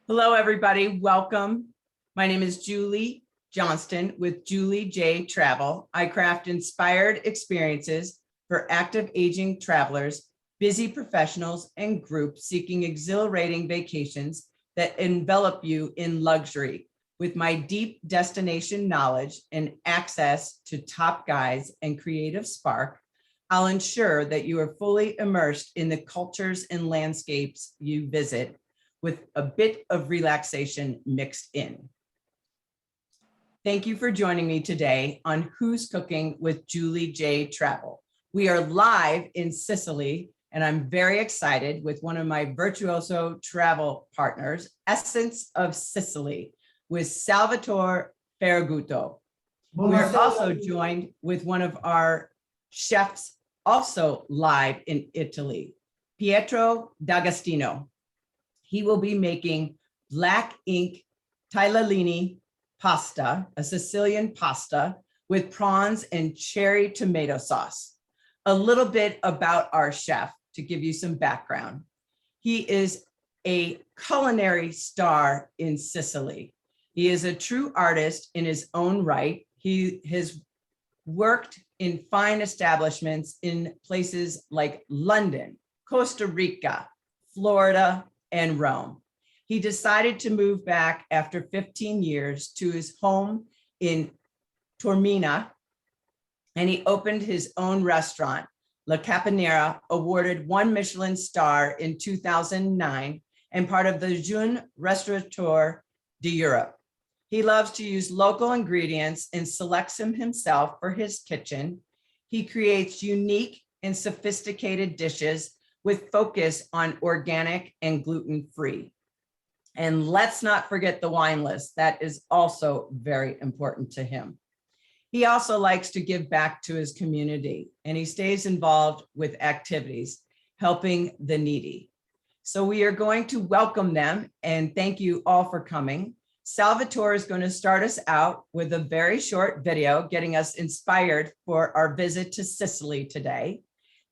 Hello, everybody. Welcome. My name is Julie Johnston with Julie J Travel. I craft inspired experiences for active aging travelers, busy professionals, and groups seeking exhilarating vacations that envelop you in luxury. With my deep destination knowledge and access to top guides and creative spark, I'll ensure that you are fully immersed in the cultures and landscapes you visit, with a bit of relaxation mixed in. Thank you for joining me today on Who's Cooking with Julie J Travel. We are live in Sicily, and I'm very excited with one of my Virtuoso travel partners, Essence of Sicily, with Salvatore Ferraguto. We're also joined with one of our chefs, also live in Italy, Pietro D'Agostino. He will be making black ink tagliatelle pasta, a Sicilian pasta with prawns and cherry tomato sauce. A little bit about our chef to give you some background. He is a culinary star in Sicily. He is a true artist in his own right. He has worked in fine establishments in places like London, Costa Rica, Florida, and Rome. He decided to move back after 15 years to his home in Taormina, and he opened his own restaurant, La Capinera, awarded 1 Michelin star in 2009 and part of the Jeune Restaurateur d'Europe. He loves to use local ingredients and selects them himself for his kitchen. He creates unique and sophisticated dishes with focus on organic and gluten-free. And let's not forget the wine list. That is also very important to him. He also likes to give back to his community, and he stays involved with activities, helping the needy. So we are going to welcome them, and thank you all for coming. Salvatore is going to start us out with a very short video, getting us inspired for our visit to Sicily today.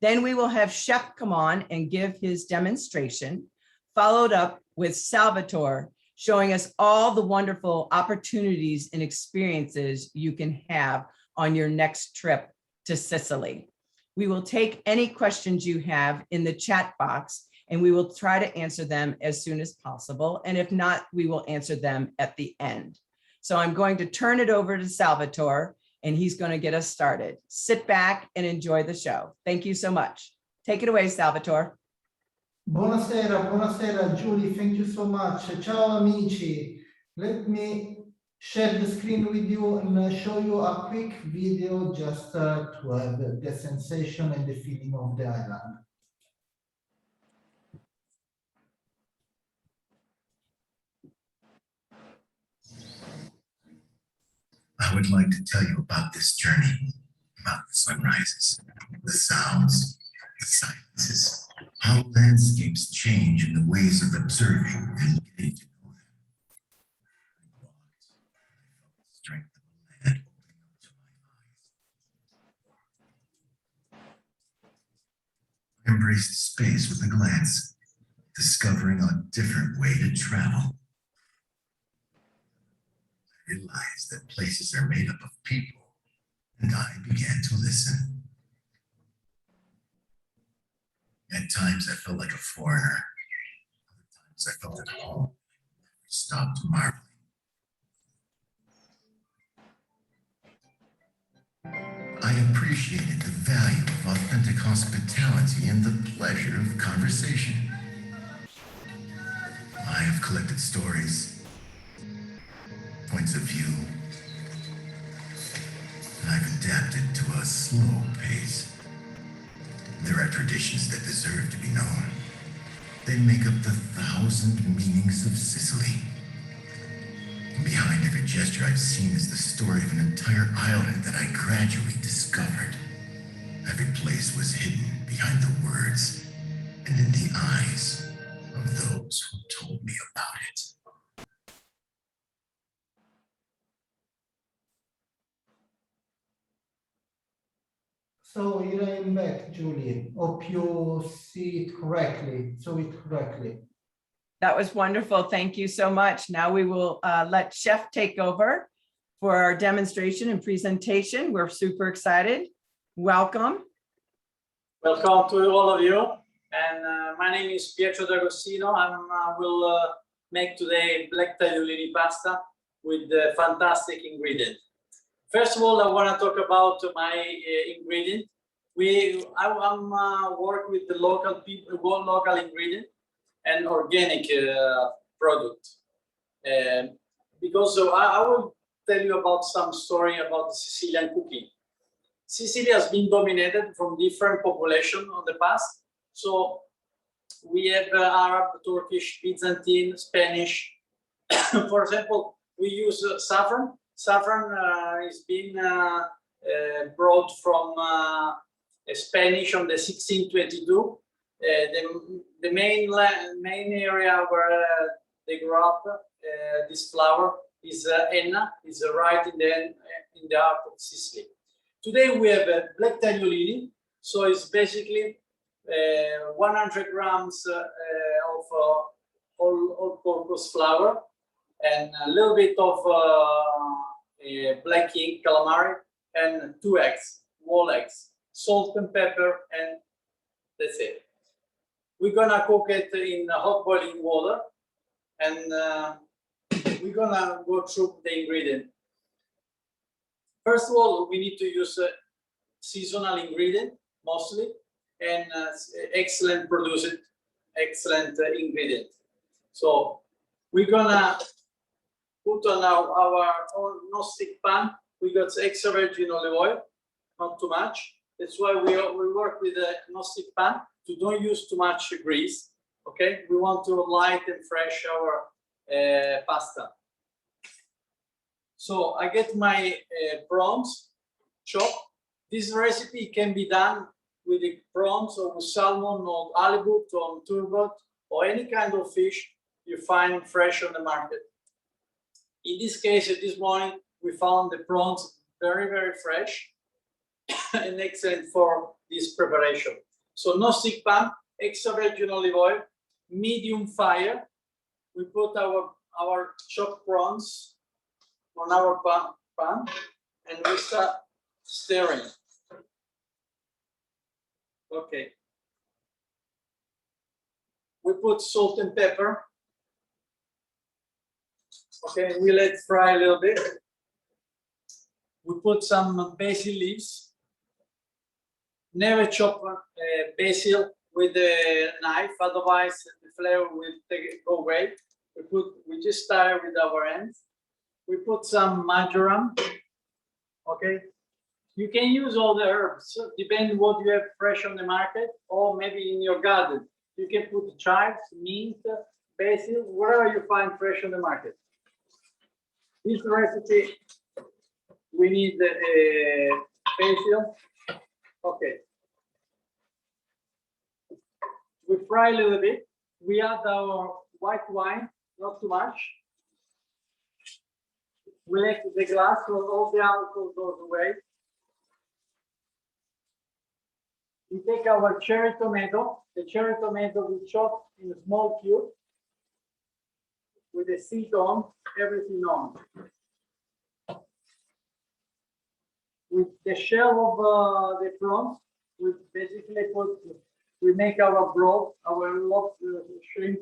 Then we will have Chef come on and give his demonstration, followed up with Salvatore showing us all the wonderful opportunities and experiences you can have on your next trip to Sicily. We will take any questions you have in the chat box, and we will try to answer them as soon as possible. And if not, we will answer them at the end. So I'm going to turn it over to Salvatore, and he's going to get us started. Sit back and enjoy the show. Thank you so much. Take it away, Salvatore. Buonasera, buonasera, Julie. Thank you so much. Ciao, amici. Let me share the screen with you and show you a quick video just to have the sensation and the feeling of the island. I would like to tell you about this journey, about the sunrises, the sounds, the silences, how landscapes change in the ways of observing and getting to know them. I walked, I felt the strength of the land opening up to my eyes. I embraced space with a glance, discovering a different way to travel. I realized that places are made up of people, and I began to listen. At times I felt like a foreigner. Other times I felt at home. I never stopped marveling. I appreciated the value of authentic hospitality and the pleasure of conversation. I have collected stories, points of view, and I've adapted to a slow pace. There are traditions that deserve to be known. They make up the 1,000 meanings of Sicily. And behind every gesture I've seen is the story of an entire island that I gradually discovered. Every place was hidden behind the words and in the eyes of those who told me about it. So here I am back, Julie. Hope you see it correctly, saw it correctly. That was wonderful. Thank you so much. Now we will let Chef take over for our demonstration and presentation. We're super excited. Welcome. Welcome to all of you. And my name is Pietro D'Agostino. I will make today black tagliolini pasta with fantastic ingredient. First of all, I want to talk about my ingredient. I'm work with the local people, local ingredient and organic product. Because I will tell you about some story about the Sicilian cooking. Sicily has been dominated from different population in the past. So we have Arab, Turkish, Byzantine, Spanish. For example, we use saffron. Saffron is being brought from Spanish on the 1622. The main area where they grew up, this flower is Enna, is right in the heart of Sicily. Today we have a black tagliolini, so it's basically 100 grams of all-purpose flour and a little bit of black ink calamari and 2 eggs, whole eggs, salt and pepper, and that's it. We're gonna cook it in hot boiling water, and we're gonna go through the ingredient. First of all, we need to use seasonal ingredient mostly, and excellent produced, excellent ingredient. So we're gonna put on our non-stick pan. We got extra virgin olive oil, not too much. That's why we work with a non-stick pan to don't use too much grease. Okay, we want to light and fresh our pasta. So I get my prawns chopped. This recipe can be done with the prawns or with salmon or halibut or turbot or any kind of fish you find fresh on the market. In this case, this morning, we found the prawns very, very fresh and excellent for this preparation. So non-stick pan, extra virgin olive oil, medium fire. We put our chopped prawns on our pan and we start stirring. Okay. We put salt and pepper. Okay, we let it fry a little bit. We put some basil leaves. Never chop basil with a knife, otherwise the flavor will go away. We just stir with our hands. We put some marjoram. Okay, you can use all the herbs, depending what you have fresh on the market, or maybe in your garden. You can put chives, mint, basil, whatever you find fresh on the market. This recipe, we need basil. Okay. We fry a little bit. We add our white wine, not too much. We let the glass so all the alcohol goes away. We take our cherry tomato. The cherry tomato we chop in a small cube with the seed on, everything on. With the shell of the prawns, we basically we make our broth, our lobster shrimp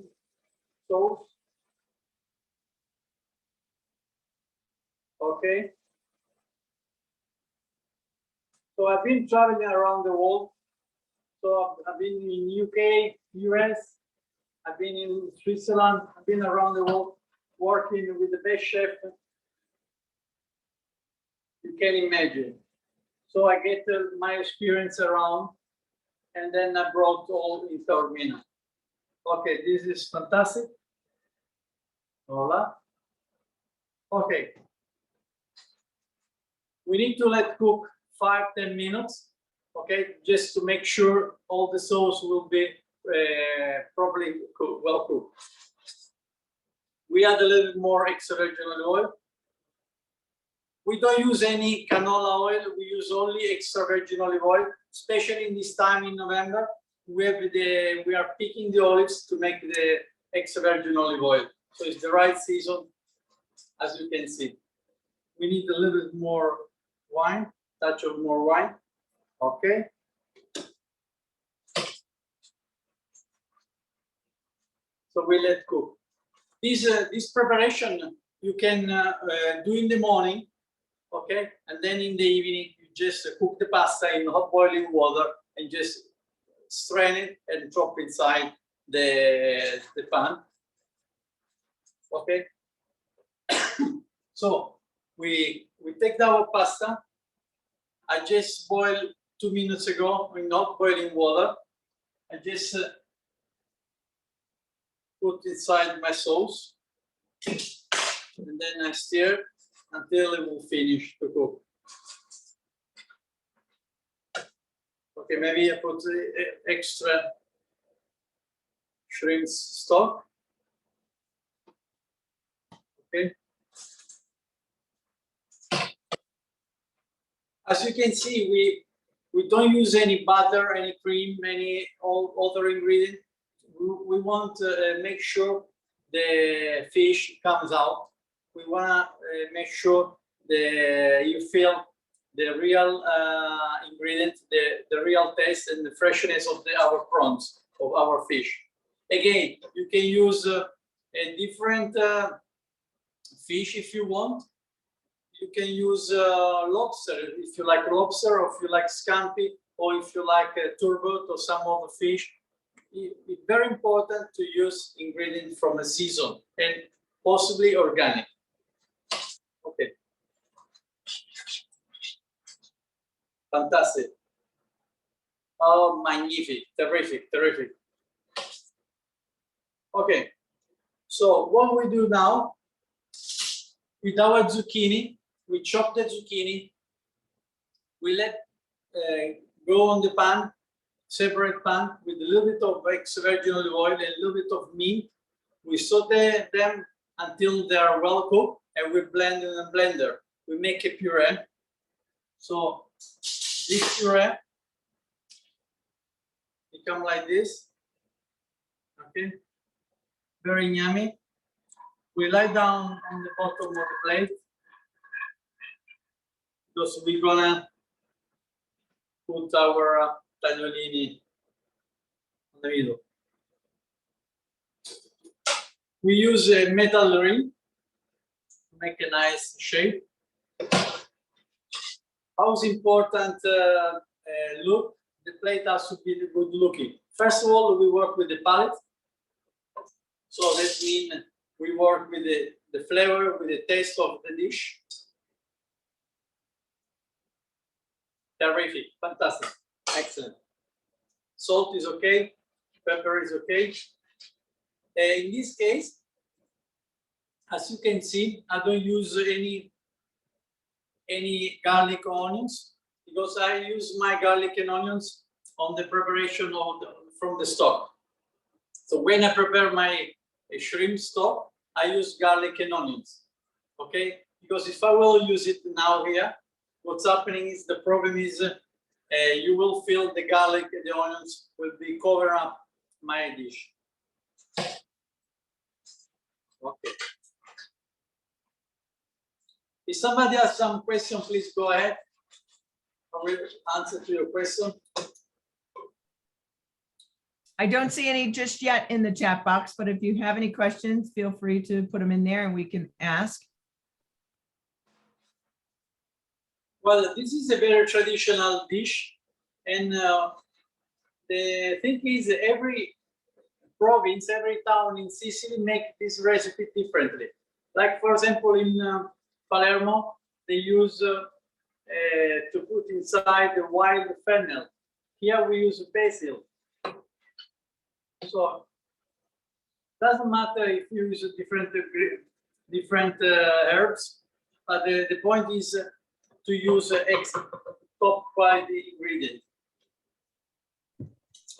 sauce. Okay. So I've been traveling around the world. So I've been in UK, US, I've been in Switzerland, I've been around the world working with the best chef you can imagine. So I get my experience around, and then I brought all in Taormina. Okay, this is fantastic. Hola. Okay. We need to let cook 5-10 minutes. Okay, just to make sure all the sauce will be properly cooked, well cooked. We add a little bit more extra virgin olive oil. We don't use any canola oil. We use only extra virgin olive oil, especially in this time in November. We are picking the olives to make extra virgin olive oil. So it's the right season, as you can see. We need a little bit more wine, touch of more wine. Okay. So we let cook. This preparation you can do in the morning, okay, and then in the evening you just cook the pasta in hot boiling water and just strain it and drop inside the pan. Okay. So we take our pasta. I just boiled 2 minutes ago in hot boiling water. I just put inside my sauce, and then I stir until it will finish to cook. Okay, maybe I put extra shrimp stock. Okay. As you can see, we don't use any butter, any cream, any all other ingredient. We want to make sure the fish comes out. We want to make sure you feel the real ingredient, the real taste and the freshness of our prawns, of our fish. Again, you can use a different fish if you want. You can use lobster if you like lobster, or if you like scampi, or if you like turbot or some other fish. It's very important to use ingredients from a season and possibly organic. Okay. Fantastic. Oh, magnific, terrific, terrific. Okay. So what we do now with our zucchini, we chop the zucchini, we let go on the pan, separate pan with a little bit of extra virgin olive oil and a little bit of mint. We saute them until they are well cooked, and we blend in a blender. We make a puree. So this puree become like this. Okay, very yummy. We lie down on the bottom of the plate because we're gonna put our tagliolini in the middle. We use a metal ring to make a nice shape. How's important look? The plate has to be good looking. First of all, we work with the palate. So that means we work with the flavor, with the taste of the dish. Terrific, fantastic, excellent. Salt is okay, pepper is okay. In this case, as you can see, I don't use any garlic or onions because I use my garlic and onions on the preparation of from the stock. So when I prepare my shrimp stock, I use garlic and onions. Okay, because if I will use it now here, what's happening is the problem is you will feel the garlic and the onions will be covering up my dish. Okay. If somebody has some question, please go ahead. I will answer to your question. I don't see any just yet in the chat box, but if you have any questions, feel free to put them in there and we can ask. Well, this is a very traditional dish, and the thing is, every province, every town in Sicily make this recipe differently. Like for example, in Palermo, they use to put inside the wild fennel. Here we use basil. So doesn't matter if you use different herbs, but the point is to use top quality ingredient.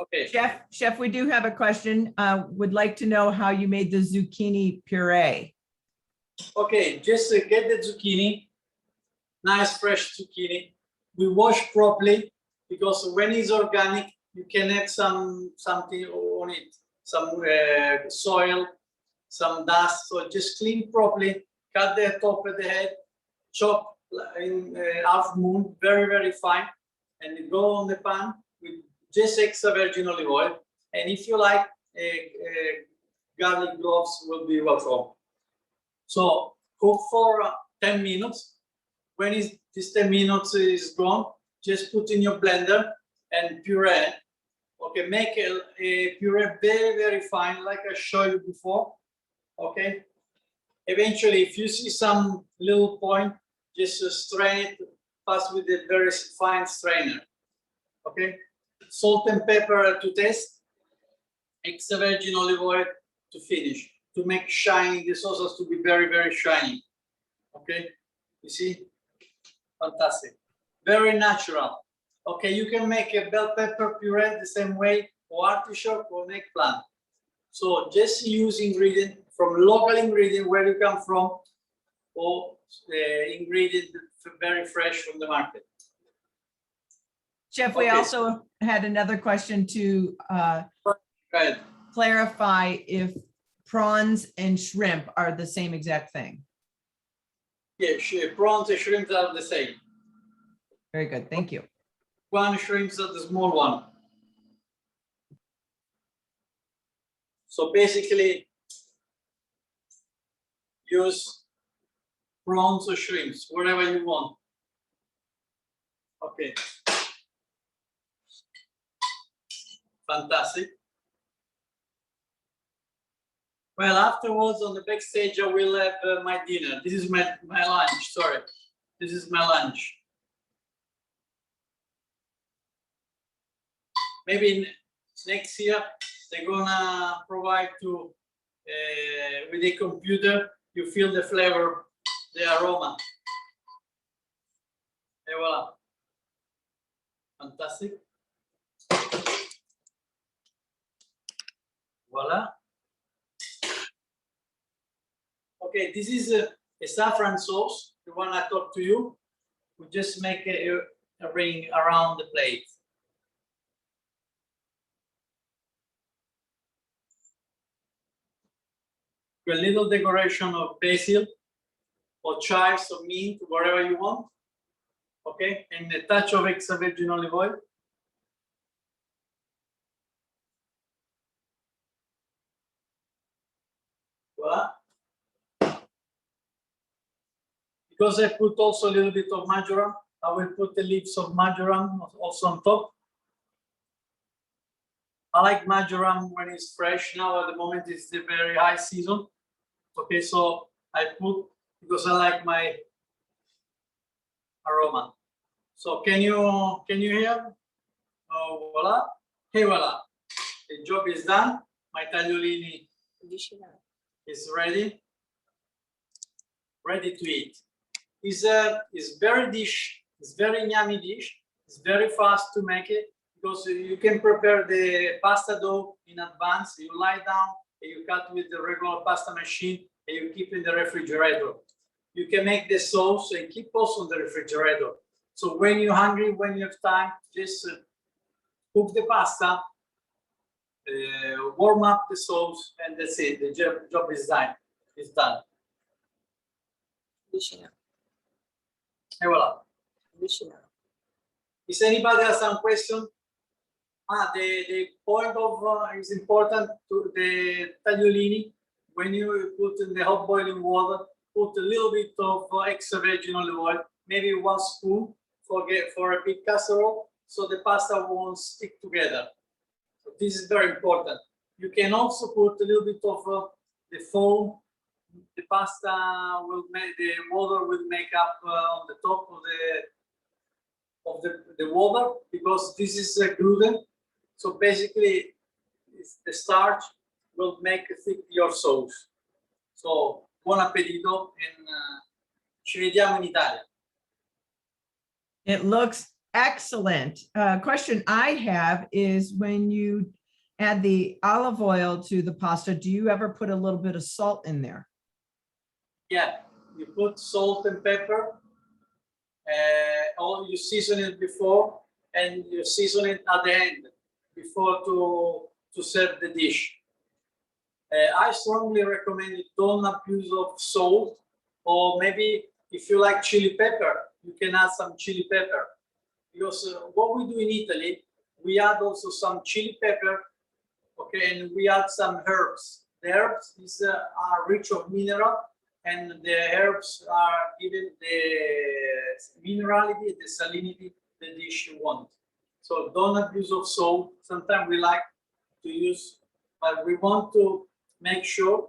Okay. Chef, we do have a question. Would like to know how you made the zucchini puree. Okay, just get the zucchini, nice fresh zucchini. We wash properly because when it's organic, you can add something on it, soil, some dust. So just clean properly, cut the top of the head, chop in half moon, very, very fine, and go on the pan with just extra virgin olive oil. And if you like, garlic cloves will be welcome. So cook for 10 minutes. When this 10 minutes is gone, just put in your blender and puree. Okay, make a puree very, very fine, like I showed you before. Okay. Eventually, if you see some little point, just strain it fast with a very fine strainer. Okay. Salt and pepper to taste. Extra virgin olive oil to finish, to make shiny. The sauce has to be very, very shiny. Okay. You see? Fantastic. Very natural. Okay, you can make a bell pepper puree the same way, or artichoke or eggplant. So just use ingredient from local ingredient where you come from, or ingredient very fresh from the market. Chef, we Okay. also had another question to Go ahead. clarify if prawns and shrimp are the same exact thing. Yeah, prawns and shrimps are the same. Very good, thank you. One shrimps are the small one. So basically, use prawns or shrimps, whatever you want. Okay. Fantastic. Well, afterwards on the backstage, I will have my dinner. This is my lunch, sorry. This is my lunch. Maybe next year, they're gonna provide to, with a computer, you feel the flavor, the aroma. Et voila. Fantastic. Voila. Okay, this is a saffron sauce, the one I talked to you. We just make a ring around the plate. A little decoration of basil or chives or mint, whatever you want. Okay, and a touch of extra virgin olive oil. Voila. Because I put also a little bit of marjoram, I will put the leaves of marjoram also on top. I like marjoram when it's fresh. Now at the moment it's the very high season. Okay, so I put, because I like my aroma. So can you hear? Oh, voila. Hey, voila. The job is done. My tagliolini is ready. Ready to eat. It's very dish. It's very yummy dish. It's very fast to make it because you can prepare the pasta dough in advance. You lie down and you cut with the regular pasta machine and you keep in the refrigerator. You can make the sauce and keep also in the refrigerator. So when you're hungry, when you have time, just cook the pasta, warm up the sauce, and that's it. The job is done. It's done. Et voila. Is anybody has some question? The point of is important to the tagliolini. When you put in the hot boiling water, put a little bit of extra virgin olive oil, maybe 1 spoon for a big casserole, so the pasta won't stick together. So this is very important. You can also put a little bit of the foam. The pasta will make, the water will make up on the top of the water, because this is gluten. So basically, the starch will make thick your sauce. So buon appetito, and ci vediamo in Italia. It looks excellent. Question I have is, when you add the olive oil to the pasta, do you ever put a little bit of salt in there? Yeah, you put salt and pepper, or you season it before, and you season it at the end before to serve the dish. I strongly recommend you don't abuse of salt, or maybe if you like chili pepper, you can add some chili pepper. Because what we do in Italy, we add also some chili pepper, okay, and we add some herbs. The herbs are rich of mineral, and the herbs are given the minerality, the salinity the dish want. So don't abuse of salt. Sometimes we like to use, but we want to make sure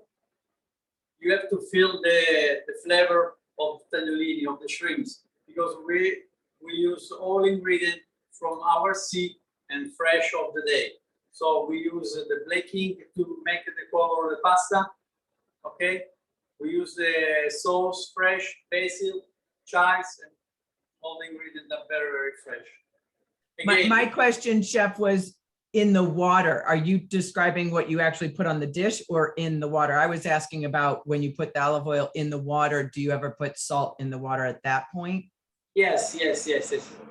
you have to feel the flavor of the tagliolini, of the shrimps, because we use all ingredients from our sea and fresh of the day. So we use the black ink to make the color of the pasta. Okay, we use the sauce, fresh basil, chives, and all the ingredients are very, very fresh. Again, My question, chef, was in the water. Are you describing what you actually put on the dish or in the water? I was asking about when you put the olive oil in the water, do you ever put salt in the water at that point? yes.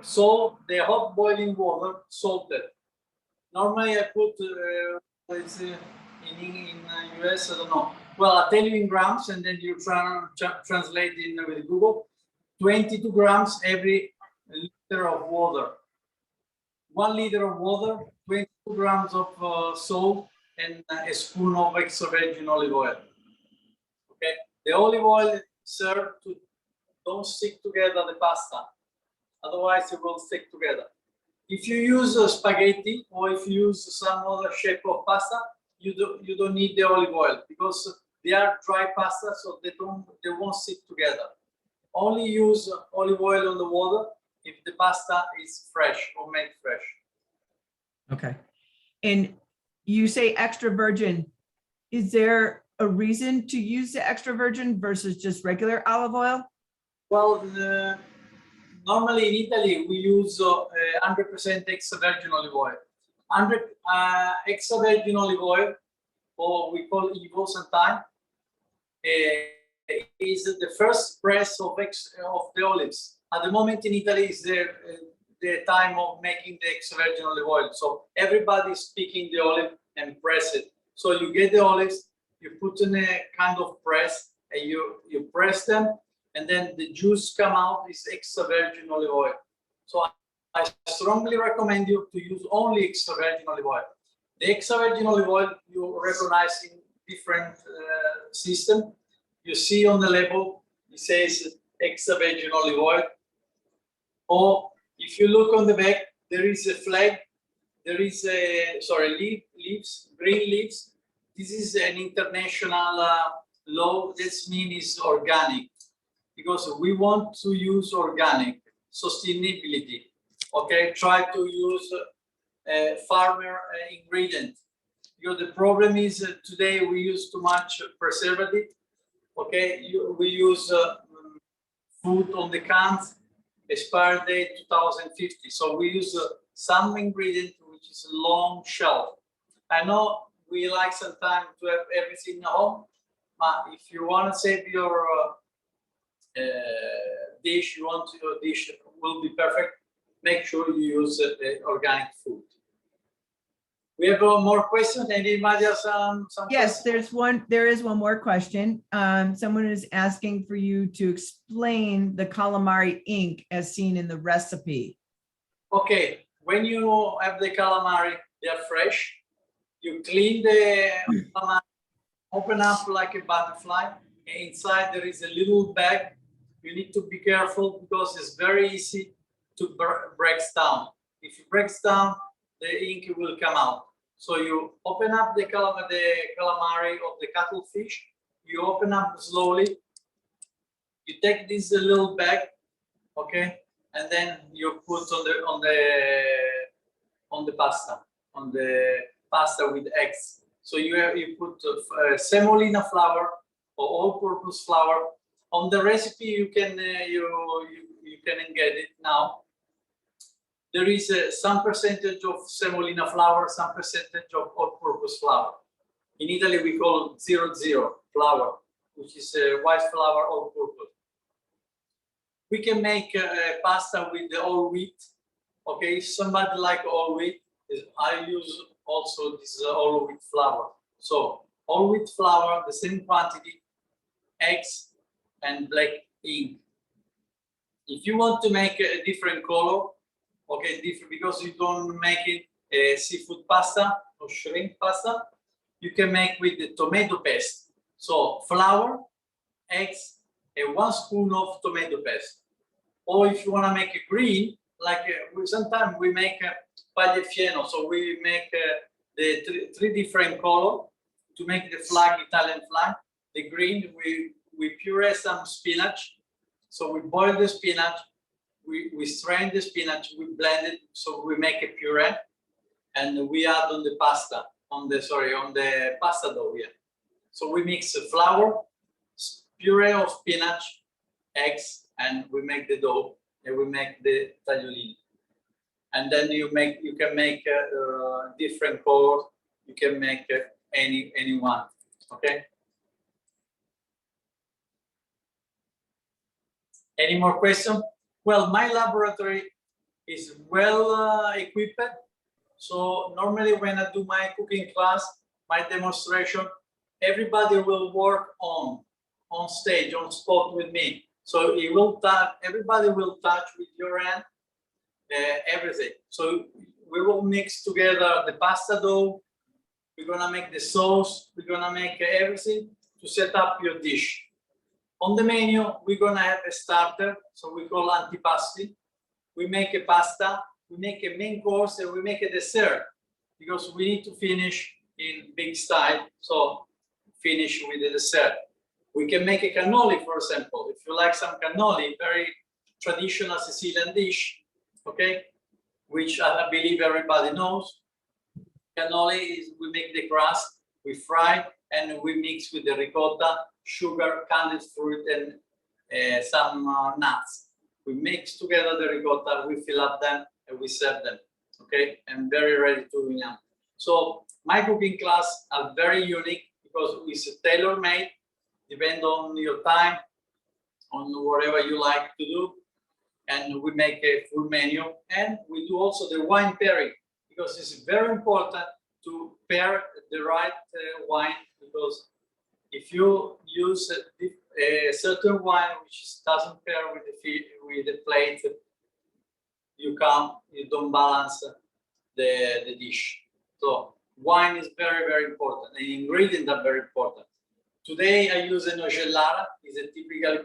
So the hot boiling water, salted. Normally I put, it's in US, I don't know. Well, I tell you in grams, and then you translate in with Google. 22 grams every liter of water. 1 liter of water, 22 grams of salt, and a spoon of extra virgin olive oil. Okay, the olive oil served to don't stick together the pasta, otherwise it will stick together. If you use spaghetti or if you use some other shape of pasta, you don't need the olive oil because they are dry pasta, so they won't stick together. Only use olive oil on the water if the pasta is fresh or made fresh. Okay. And you say extra virgin. Is there a reason to use the extra virgin versus just regular olive oil? Well, normally in Italy we use 100% extra virgin olive oil. 100 extra virgin olive oil, or we call Evo sometimes, is the first press of the olives. At the moment in Italy is the time of making the extra virgin olive oil. So everybody is picking the olive and press it. So you get the olives, you put in a kind of press, and you press them, and then the juice come out is extra virgin olive oil. So I strongly recommend you to use only extra virgin olive oil. The extra virgin olive oil you recognize in different system. You see on the label, it says extra virgin olive oil. Or if you look on the back, there is a flag. There is leaves, green leaves. This is an international law. This means organic, because we want to use organic sustainability. Okay, try to use farmer ingredient. Because the problem is today we use too much preservative. Okay, we use food on the cans, expired date 2050. So we use some ingredient which is long shelf. I know we like sometimes to have everything at home, but if you want to save your dish, you want your dish will be perfect, make sure you use organic food. We have more questions. Anybody has some Yes, questions? there is one more question. Someone is asking for you to explain the calamari ink as seen in the recipe. Okay, when you have the calamari, they are fresh. You clean the calamari, open up like a butterfly. Inside there is a little bag. You need to be careful because it's very easy to break down. If it breaks down, the ink will come out. So you open up the calamari of the cuttlefish. You open up slowly. You take this little bag, okay, and then you put on the pasta with eggs. So you put semolina flour or all-purpose flour. On the recipe, you can get it now. There is some percentage of semolina flour, some percentage of all-purpose flour. In Italy, we call 0-0 flour, which is white flour all-purpose. We can make pasta with the all wheat. Okay, if somebody like all wheat, I use also this all wheat flour. So all with flour, the same quantity, eggs and black ink. If you want to make a different color, okay, different because you don't make it a seafood pasta or shrimp pasta, you can make with the tomato paste. So flour, eggs, and 1 spoon of tomato paste. Or if you want to make a green, like sometimes we make a pagliafieno, so we make the three different color to make the flag, Italian flag. The green, we puree some spinach. So we boil the spinach, we strain the spinach, we blend it, so we make a puree, and we add on the pasta, on the pasta dough here. So we mix the flour, puree of spinach, eggs, and we make the dough, and we make the tagliolini. And then you can make different colors. You can make any one. Okay. Any more questions? Well, my laboratory is well equipped. So normally when I do my cooking class, my demonstration, everybody will work on stage, on spot with me. So it will touch, everybody will touch with your hand everything. So we will mix together the pasta dough. We're gonna make the sauce. We're gonna make everything to set up your dish. On the menu, we're gonna have a starter, so we call antipasti. We make a pasta, we make a main course, and we make a dessert because we need to finish in big style. So finish with the dessert. We can make a cannoli, for example. If you like some cannoli, very traditional Sicilian dish, okay, which I believe everybody knows. Cannoli is we make the crust, we fry, and we mix with the ricotta, sugar, candied fruit, and some nuts. We mix together the ricotta, we fill up them, and we serve them. Okay, and very ready to yum. So my cooking class are very unique because it's tailor-made, depend on your time, on whatever you like to do, and we make a full menu, and we do also the wine pairing because it's very important to pair the right wine, because if you use a certain wine which doesn't pair with the plate, you don't balance the dish. So wine is very, very important, and ingredients are very important. Today I use a nocellara, is a typical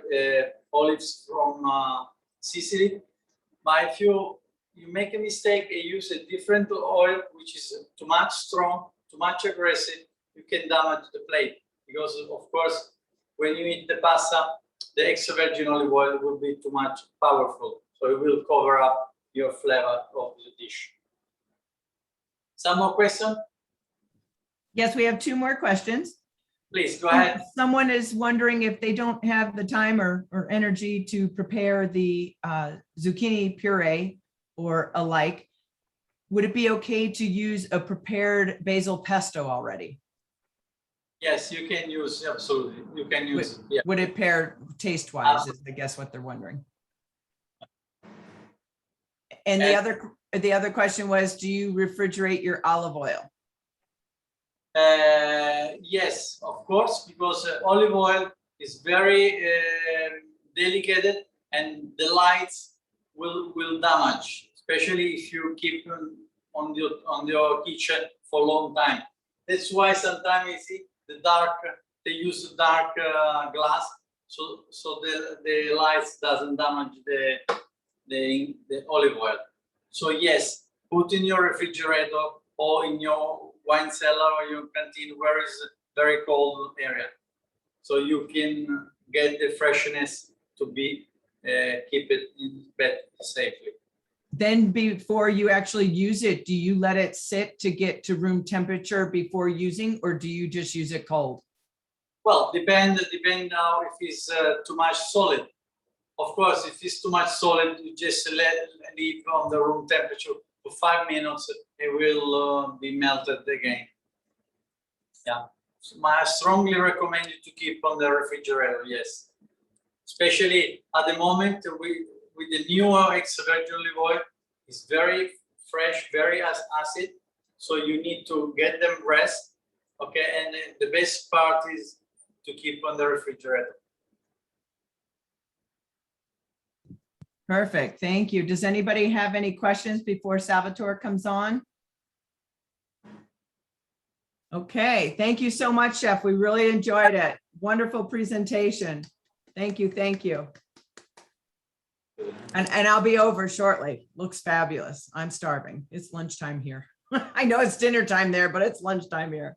olives from Sicily. But if you make a mistake and use a different oil, which is too much strong, too much aggressive, you can damage the plate. Because of course, when you eat the pasta, the extra virgin olive oil will be too much powerful. So it will cover up your flavor of the dish. Some more questions? Yes, we have 2 more questions. Please, go ahead. Someone is wondering if they don't have the time or energy to prepare the zucchini puree or alike, would it be okay to use a prepared basil pesto already? Yes, you can use, absolutely. You can use, yeah. Would it pair taste-wise, is I guess what they're wondering. And the other question was, do you refrigerate your olive oil? Yes, of course, because olive oil is very delicate, and the lights will damage, especially if you keep them on your kitchen for a long time. That's why sometimes you see they use dark glass, so the lights doesn't damage the olive oil. So yes, put in your refrigerator or in your wine cellar or your canteen where is a very cold area, so you can get the freshness to be keep it in bed safely. Then before you actually use it, do you let it sit to get to room temperature before using, or do you just use it cold? Well, depend now if it's too much solid. Of course, if it's too much solid, you just leave on the room temperature for 5 minutes. It will be melted again. Yeah, so I strongly recommend you to keep on the refrigerator. Yes, especially at the moment with the newer extra virgin olive oil, it's very fresh, very acid. So you need to get them rest Okay, and the best part is to keep on the refrigerator. Perfect. Thank you. Does anybody have any questions before Salvatore comes on? Okay, thank you so much, Chef. We really enjoyed it. Wonderful presentation. Thank you. Thank you. And I'll be over shortly. Looks fabulous. I'm starving. It's lunchtime here. I know it's dinner time there, but it's lunchtime here.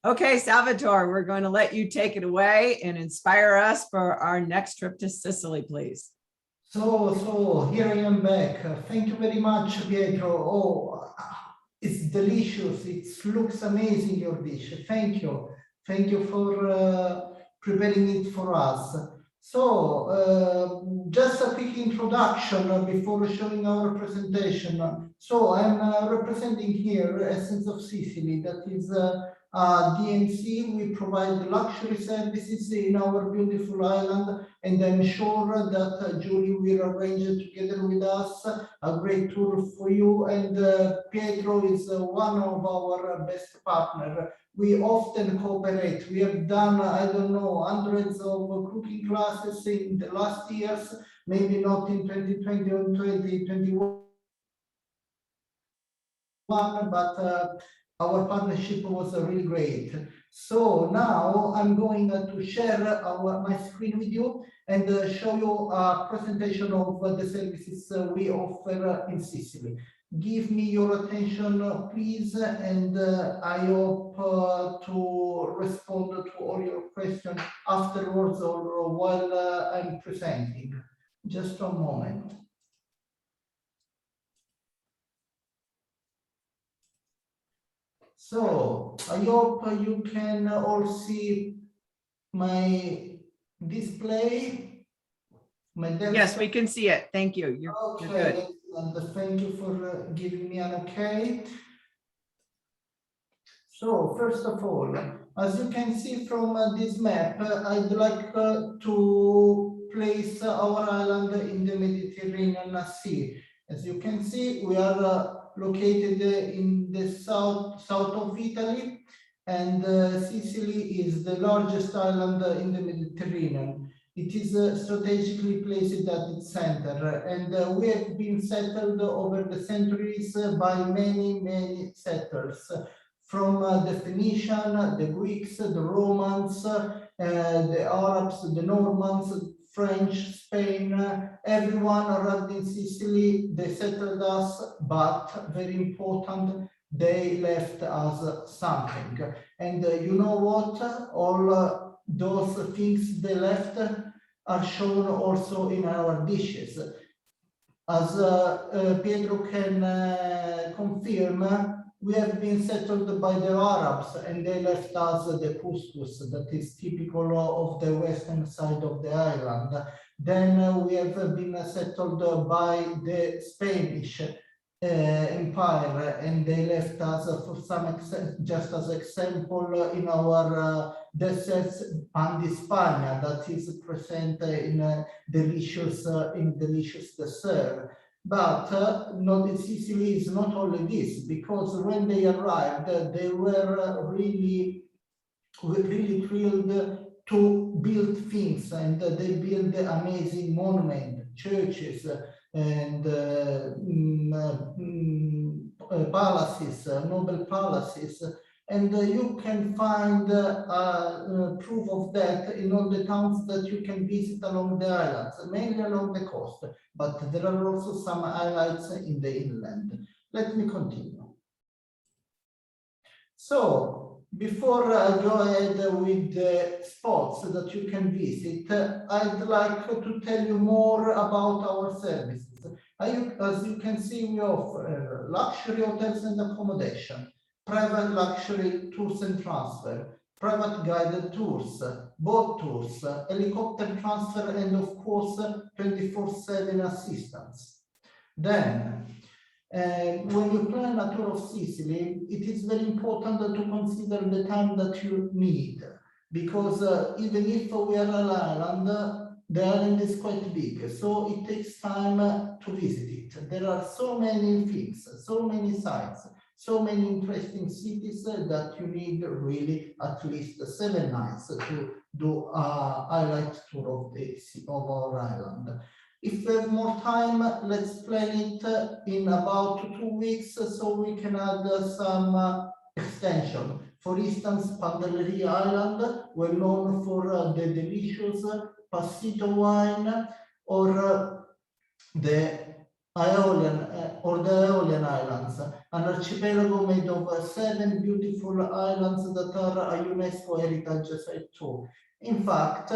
Okay, Salvatore, we're going to let you take it away and inspire us for our next trip to Sicily, please. So here I am back. Thank you very much, Pietro. Oh, it's delicious. It looks amazing, your dish. Thank you. Thank you for preparing it for us. So just a quick introduction before showing our presentation. So I'm representing here Essence of Sicily, that is DMC. We provide luxury services in our beautiful island, and I'm sure that Julie will arrange together with us a great tour for you. And Pietro is one of our best partners. We often cooperate. We have done, I don't know, hundreds of cooking classes in the last years, maybe not in 2020 or 2021, but our partnership was really great. So now I'm going to share my screen with you and show you a presentation of the services we offer in Sicily. Give me your attention, please, and I hope to respond to all your questions afterwards or while I'm presenting. Just a moment. So I hope you can all see my display. Yes, we can see it. Thank you. You're good. Excellent. Thank you for giving me an okay. So first of all, as you can see from this map, I'd like to place our island in the Mediterranean Sea. As you can see, we are located in the south of Italy, and Sicily is the largest island in the Mediterranean. It is strategically placed at its center, and we have been settled over the centuries by many settlers. From the Phoenician, the Greeks, the Romans, the Arabs, the Normans, French, Spain, everyone arrived in Sicily. They settled us, but very important, they left us something. And you know what? All those things they left are shown also in our dishes. As Pietro can confirm, we have been settled by the Arabs, and they left us the couscous that is typical of the western side of the island. Then we have been settled by the Spanish Empire, and they left us for some extent, just as example, in our desserts, pan di Spagna, that is present in delicious dessert. But Sicily is not only this, because when they arrived, they were really thrilled to build things, and they built amazing monuments, churches, and palaces, noble palaces. And you can find proof of that in all the towns that you can visit along the islands, mainly along the coast, but there are also some highlights in the inland. Let me continue. So before I go ahead with the spots that you can visit, I'd like to tell you more about our services. As you can see, we offer luxury hotels and accommodation, private luxury tours and transfer, private guided tours, boat tours, helicopter transfer, and of course 24/7 assistance. Then, when you plan a tour of Sicily, it is very important to consider the time that you need, because even if we are an island, the island is quite big, so it takes time to visit it. There are so many things, so many sites, So many interesting cities that you need really at least 7 nights to do a highlight tour of our island. If we have more time, let's plan it in about 2 weeks so we can add some extension. For instance, Pantelleria Island, well known for the delicious Passito wine, or the Aeolian Islands, an archipelago made of 7 beautiful islands that are a UNESCO heritage site too. In fact,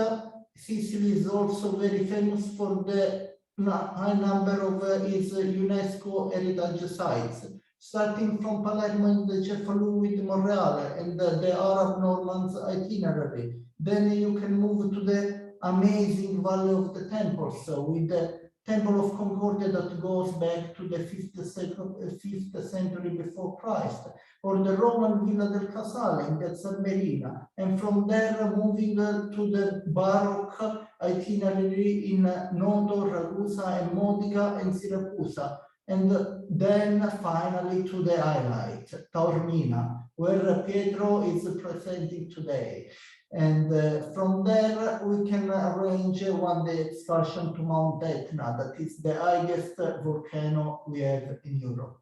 Sicily is also very famous for the high number of its UNESCO heritage sites, starting from Palermo and the Cefalù with Monreale and the Arab Normans itinerary. Then you can move to the amazing Valley of the Temples with the Temple of Concordia that goes back to the 5th century before Christ, or the Roman Villa del Casale in Piazza Merina, and from there moving to the Baroque itinerary in Noto, Ragusa, and Modica and Siracusa, and then finally to the highlight, Taormina, where Pietro is presenting today. And from there, we can arrange one day excursion to Mount Etna, that is the highest volcano we have in Europe.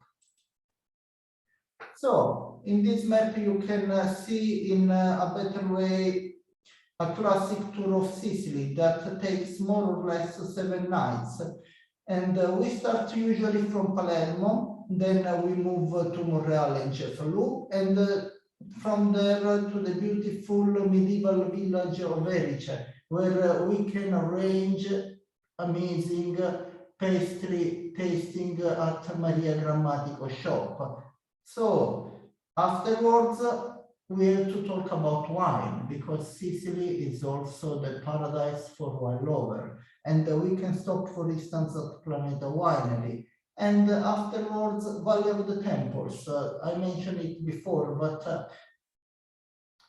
So, in this map, you can see in a better way a classic tour of Sicily that takes more or less 7 nights. And we start usually from Palermo, then we move to Monreale and Cefalù, and from there to the beautiful medieval village of Erice, where we can arrange amazing pastry tasting at Maria Grammatico shop. So afterwards, we have to talk about wine, because Sicily is also the paradise for wine lover. And we can stop, for instance, at Planeta Winery. And afterwards, Valley of the Temples. I mentioned it before, but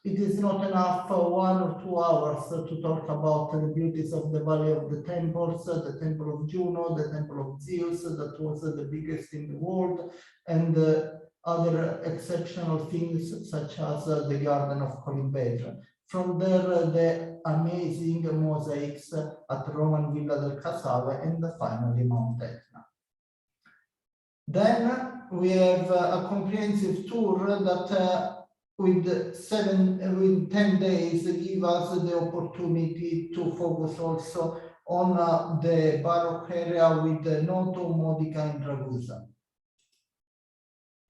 it is not enough 1 or 2 hours to talk about the beauties of the Valley of the Temples, the Temple of Juno, the Temple of Zeus, that was the biggest in the world, and other exceptional things such as the Garden of Colimbetra. From there, the amazing mosaics at Roman Villa del Casale, and finally Mount Etna. Then we have a comprehensive tour that with 10 days give us the opportunity to focus also on the Baroque area with Noto, Modica, and Ragusa.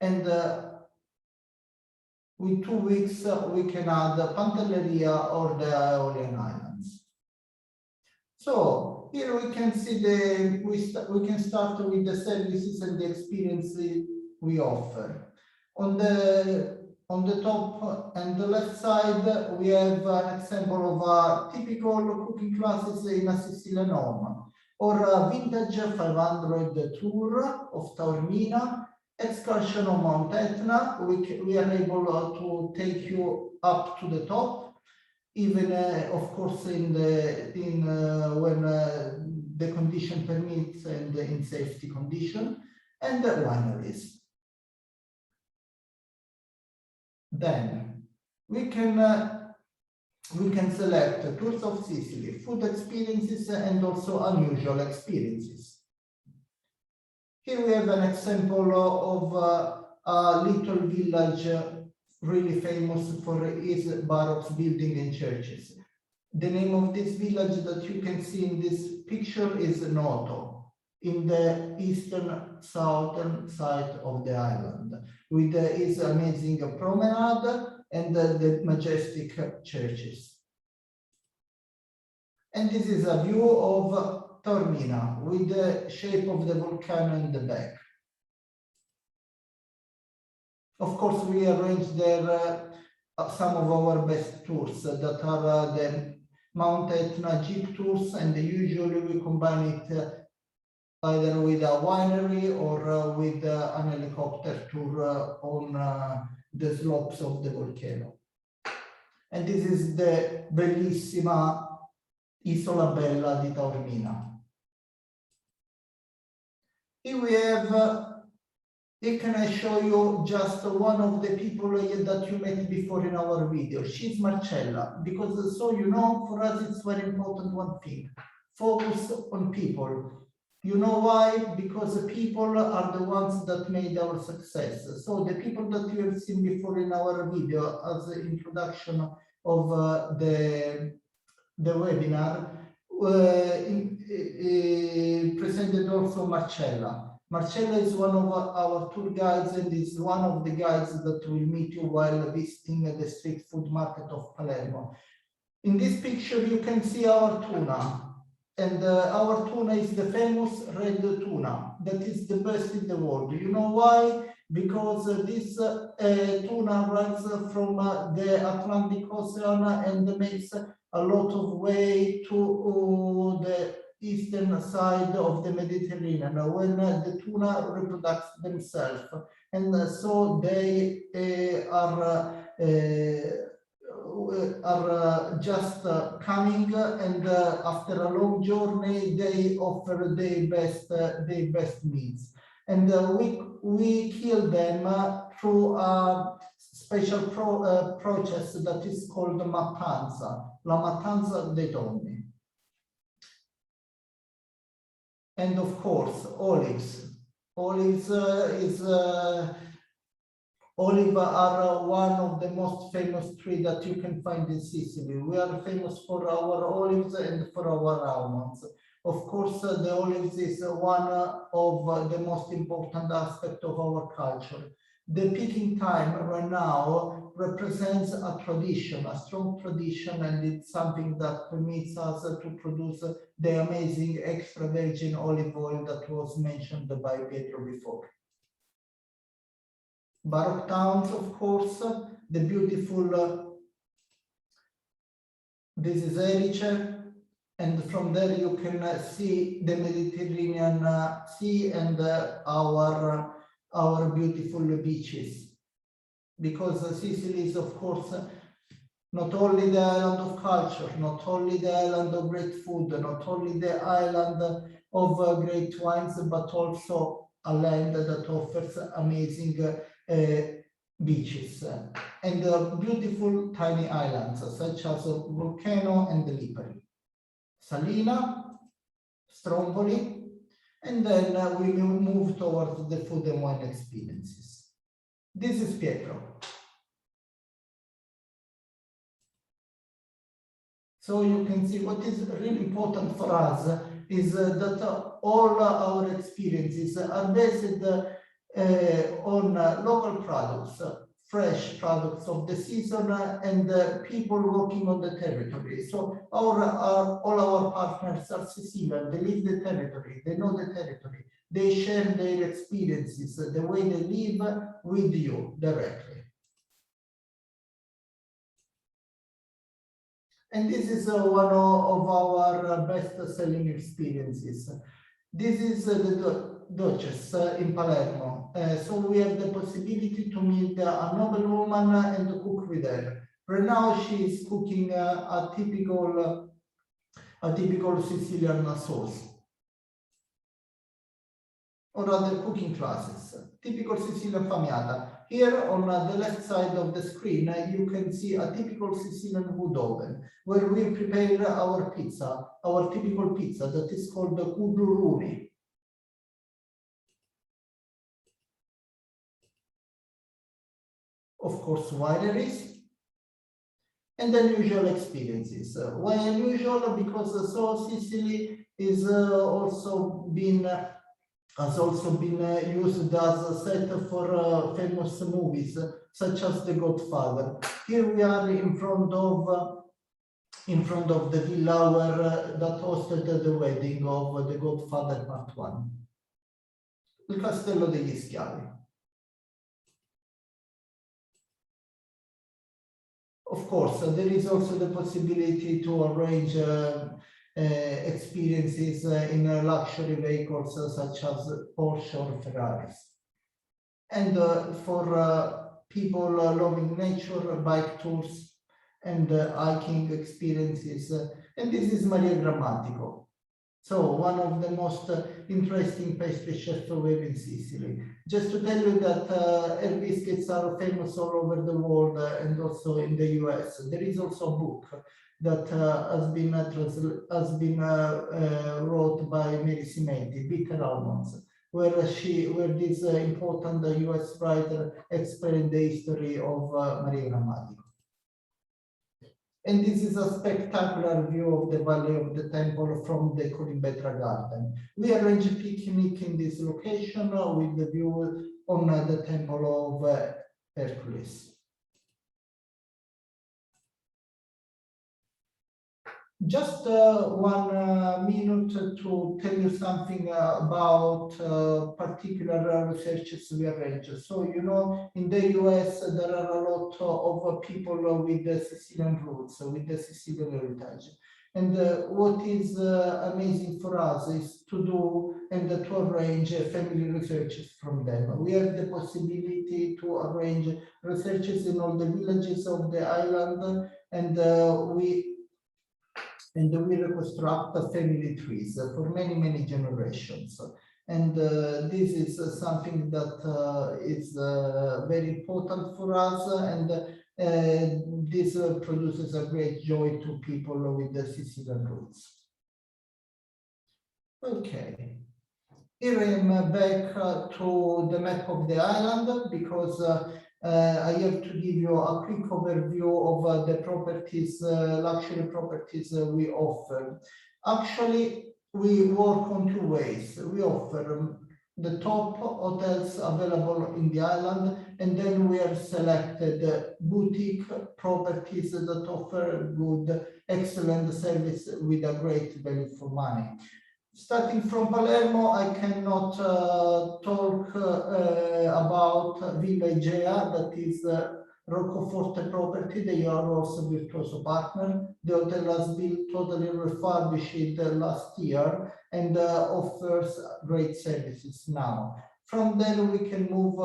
And with 2 weeks, we can add Pantelleria or the Aeolian Islands. So here we can see we can start with the services and the experiences we offer. On the top and the left side, we have an example of a typical cooking classes in a Sicilian home, or a vintage 500 tour of Taormina, excursion on Mount Etna. We are able to take you up to the top, even of course when the condition permits and in safety condition, and the wineries. Then we can select tours of Sicily, food experiences, and also unusual experiences. Here we have an example of a little village really famous for its Baroque building and churches. The name of this village that you can see in this picture is Noto, in the eastern southern side of the island, with its amazing promenade and the majestic churches. And this is a view of Taormina with the shape of the volcano in the back. Of course, we arranged there some of our best tours that are the Mount Etna jeep tours, and usually we combine it either with a winery or with an helicopter tour on the slopes of the volcano. And this is the bellissima Isola Bella di Taormina. Here we have Here can I show you just one of the people that you met before in our video. She's Marcella, because so you know, for us it's very important one thing, focus on people. You know why? Because the people are the ones that made our success. So the people that you have seen before in our video as the introduction of the webinar, presented also Marcella. Marcella is one of our tour guides and is one of the guides that will meet you while visiting the street food market of Palermo. In this picture, you can see our tuna. And our tuna is the famous red tuna that is the best in the world. You know why? Because this tuna runs from the Atlantic Ocean and makes a lot of way to the eastern side of the Mediterranean when the tuna reproduce themselves. And so they are just coming, and after a long journey they offer their best meals, and we kill them through a special process that is called matanza, la matanza dei tonni. And of course, olives. Olives Olive are one of the most famous trees that you can find in Sicily. We are famous for our olives and for our almonds. Of course, the olives is one of the most important aspects of our culture. The picking time right now represents a tradition, a strong tradition, and it's something that permits us to produce the amazing extra virgin olive oil that was mentioned by Pietro before. Baroque towns, of course, the beautiful, this is Erice, and from there you can see the Mediterranean Sea and our beautiful beaches. Because Sicily is, of course, not only the island of culture, not only the island of great food, not only the island of great wines, but also a land that offers amazing beaches and beautiful tiny islands such as Vulcano and Lipari, Salina, Stromboli, and then we will move towards the food and wine experiences. This is Pietro. So you can see what is really important for us is that all our experiences are based on local products, fresh products of the season, and people working on the territory. So all our partners are Sicilian, they live the territory, they know the territory, they share their experiences, the way they live with you directly. And this is one of our best-selling experiences. This is the Duchess in Palermo. So we have the possibility to meet a noblewoman and cook with her. Right now she is cooking a typical Sicilian sauce, or other cooking classes. Typical Sicilian famiata. Here on the left side of the screen, you can see a typical Sicilian wood oven, where we prepare our pizza, our typical pizza that is called the kuduruni. Of course, wineries, and unusual experiences. Why unusual? Because so Sicily is has also been used as a set for famous movies such as The Godfather. Here we are in front of the villa where that hosted the wedding of The Godfather Part 1, il Castello degli Schiavi. Of course, there is also the possibility to arrange experiences in luxury vehicles such as Porsche or Ferraris. And for people loving nature, bike tours and hiking experiences. And this is Maria Grammatico. So one of the most interesting pastry chefs we have in Sicily. Just to tell you that her biscuits are famous all over the world and also in the US. There is also a book that has been wrote by Mary Cimenti, Bitter Almonds, where this important US writer explained the history of Maria Grammatico. And this is a spectacular view of the Valley of the Temple from the Corimbetra Garden. We arrange a picnic in this location with the view on the Temple of Hercules. Just 1 minute to tell you something about particular researches we arrange. So, you know, in the US, there are a lot of people with the Sicilian roots, with the Sicilian heritage. And what is amazing for us is to do and to arrange family researches from them. We have the possibility to arrange researches in all the villages of the island, and we reconstruct the family trees for many, many generations. And this is something that is very important for us, and this produces a great joy to people with the Sicilian roots. Okay. Here I am back to the map of the island, because I have to give you a quick overview of the properties, luxury properties we offer. Actually, we work on 2 ways. We offer the top hotels available in the island, and then we have selected boutique properties that offer good, excellent service with a great value for money. Starting from Palermo, I cannot talk about Villa Igea, that is Roccoforte property. They are also Virtuoso partner. The hotel has been totally refurbished last year and offers great services now. From there, we can move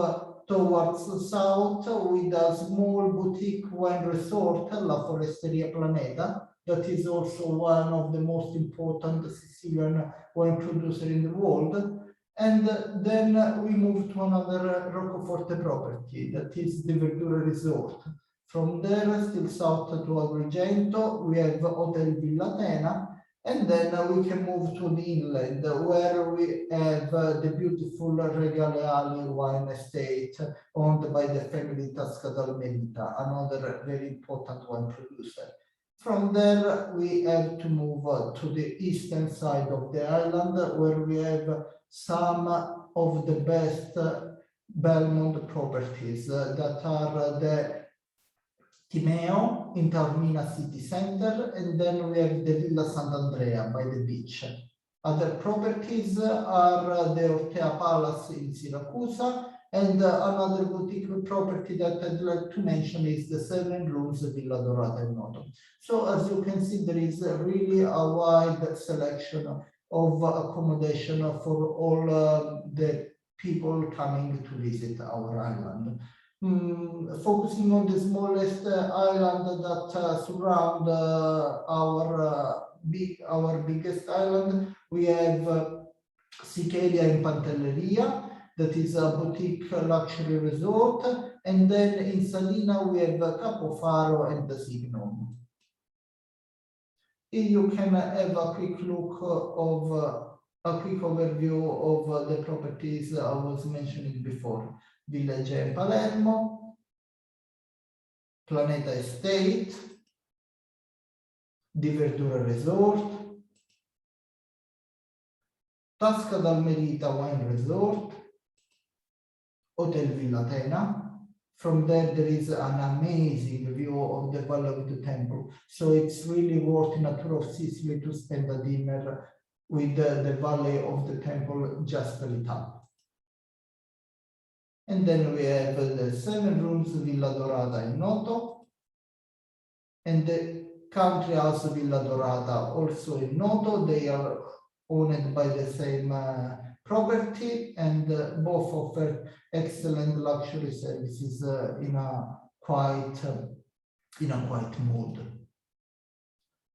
towards the south with a small boutique wine resort, La Foresteria Planeta, that is also one of the most important Sicilian wine producer in the world. And then we move to another Roccoforte property, that is the Verdura Resort. From there, still south to Agrigento, we have Hotel Villa Tena, and then we can move to the inland, where we have the beautiful Regale Ali wine estate owned by the family Tasca d'Almerita, another very important wine producer. From there, we have to move to the eastern side of the island, where we have some of the best Belmont properties that are the Timeo in Taormina city center, and then we have the Villa Sant'Andrea by the beach. Other properties are the Ortea Palace in Syracuse, and another boutique property that I'd like to mention is the 7 Rooms Villa Dorata in Noto. So as you can see, there is really a wide selection of accommodation for all the people coming to visit our island. Focusing on the smallest island that surround our biggest island, we have Sicily and Pantelleria, that is a boutique luxury resort, and then in Salina we have Capofaro and the Signum. Here you can have a quick look of a quick overview of the properties I was mentioning before. Villa Igea in Palermo, Planeta Estate, the Verdura Resort, Tasca d'Almerita Wine Resort, Hotel Villa Tena. From there is an amazing view of the Valley of the Temple. So it's really worth in a tour of Sicily to spend a dinner with the Valley of the Temple just lit up. And then we have the 7 Rooms Villa Dorata in Noto, and the Country House Villa Dorata also in Noto. They are owned by the same property, and both offer excellent luxury services in a quiet mood.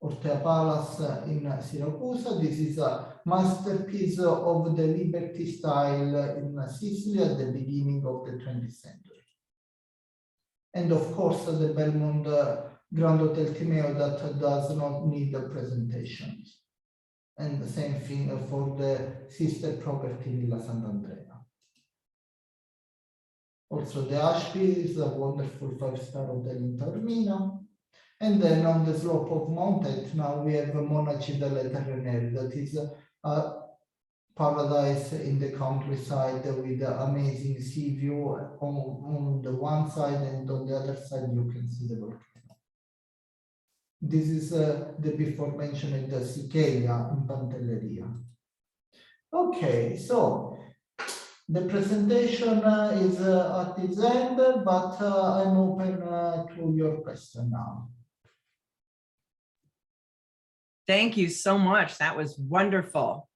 Ortea Palace in Syracuse. This is a masterpiece of the Liberty style in Sicily at the beginning of the 20th century. And of course, the Belmont Grand Hotel Timeo that does not need the presentations. And the same thing for the sister property Villa Sant'Andrea. Also, the Ashby is a wonderful five-star hotel in Taormina. And then on the slope of Mount Etna, we have Monaci delle Terrenere, that is a paradise in the countryside with an amazing sea view on the one side, and on the other side you can see the volcano. This is the before mentioned Sicilian in Pantelleria. Okay, so the presentation is at its end, but I'm open to your question now. Thank you so much. That was wonderful.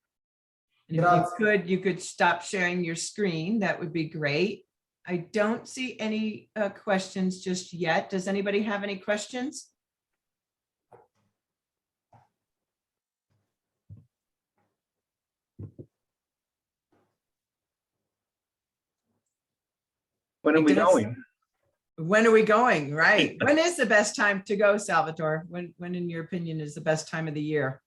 And if you could stop sharing your screen, that would be great. I don't see any questions just yet. Does anybody have any questions? When are we going? When are we going? Right. When is the best time to go, Salvatore? When in your opinion is the best time of the year?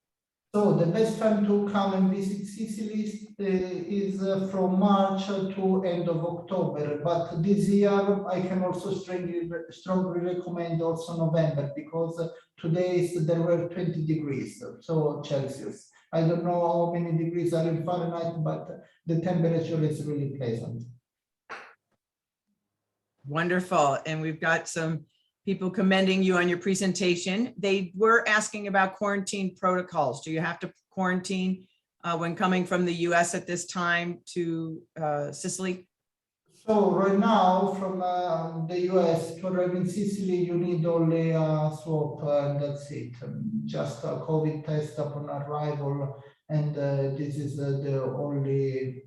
So the best time to come and visit Sicily is from March to end of October. But this year I can also strongly recommend also November, because today there were 20 degrees, so Celsius. I don't know how many degrees are in Fahrenheit, but the temperature is really pleasant. Wonderful. And we've got some people commending you on your presentation. They were asking about quarantine protocols. Do you have to quarantine when coming from the US at this time to Sicily? So right now from the US to arrive in Sicily, you need only a swab and that's it. Just a COVID test upon arrival. And this is the only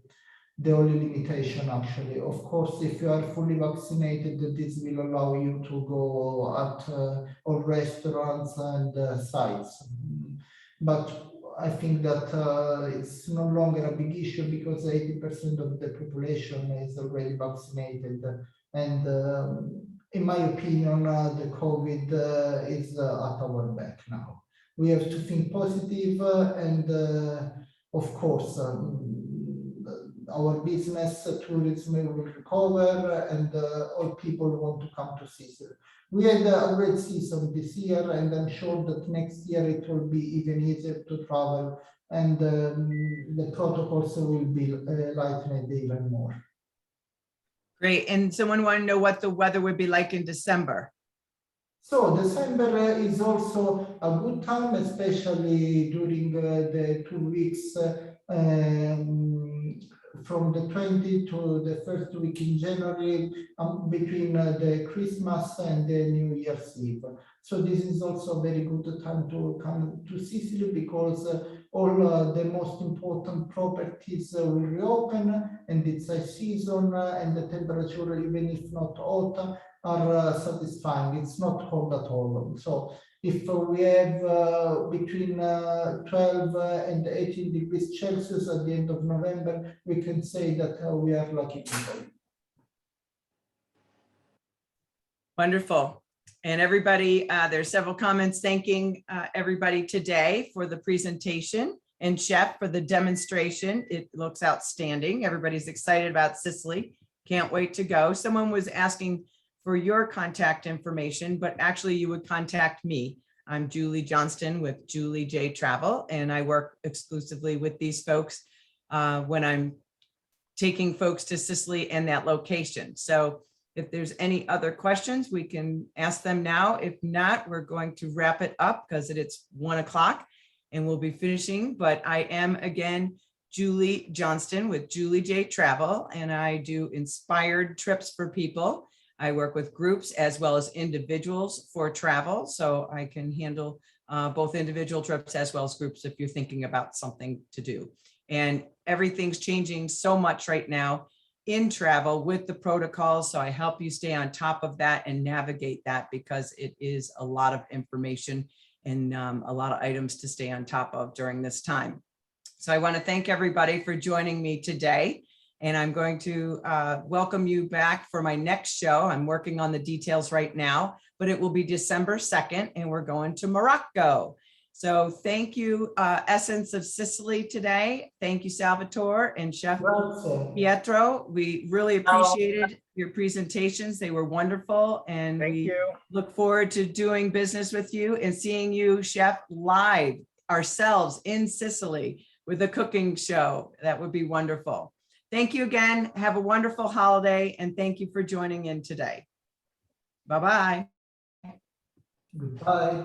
limitation actually. Of course, if you are fully vaccinated, this will allow you to go at all restaurants and sites. But I think that it's no longer a big issue because 80% of the population is already vaccinated. And in my opinion, the COVID is at our back now. We have to think positive and of course, our business, tourism will recover and all people want to come to Sicily. We had a great season this year and I'm sure that next year it will be even easier to travel and the protocols will be lightened even more. Great. And someone wanted to know what the weather would be like in December. So December is also a good time, especially during the 2 weeks from the 20th to the first week in January, between the Christmas and the New Year's Eve. So this is also a very good time to come to Sicily because all the most important properties will reopen and it's a season and the temperature, even if not hot, are satisfying. It's not cold at all. So if we have between 12 and 18 degrees Celsius at the end of November, we can say that we are lucky people. Wonderful. And everybody, there's several comments thanking everybody today for the presentation and Chef for the demonstration. It looks outstanding. Everybody's excited about Sicily. Can't wait to go. Someone was asking for your contact information, but actually you would contact me. I'm Julie Johnston with Julie J Travel, and I work exclusively with these folks when I'm taking folks to Sicily and that location. So if there's any other questions, we can ask them now. If not, we're going to wrap it up because it's 1 o'clock and we'll be finishing. But I am again, Julie Johnston with Julie J Travel, and I do inspired trips for people. I work with groups as well as individuals for travel. So I can handle both individual trips as well as groups if you're thinking about something to do. And everything's changing so much right now in travel with the protocols. So I help you stay on top of that and navigate that because it is a lot of information and a lot of items to stay on top of during this time. So I want to thank everybody for joining me today. And I'm going to welcome you back for my next show. I'm working on the details right now, but it will be December 2nd and we're going to Morocco. So thank you, Essence of Sicily today. Thank you, Salvatore and Chef Grazie. Pietro. We really appreciated your presentations. They were wonderful. And Thank we you. look forward to doing business with you and seeing you, Chef, live ourselves in Sicily with a cooking show. That would be wonderful. Thank you again. Have a wonderful holiday. And thank you for joining in today. Bye-bye. Goodbye.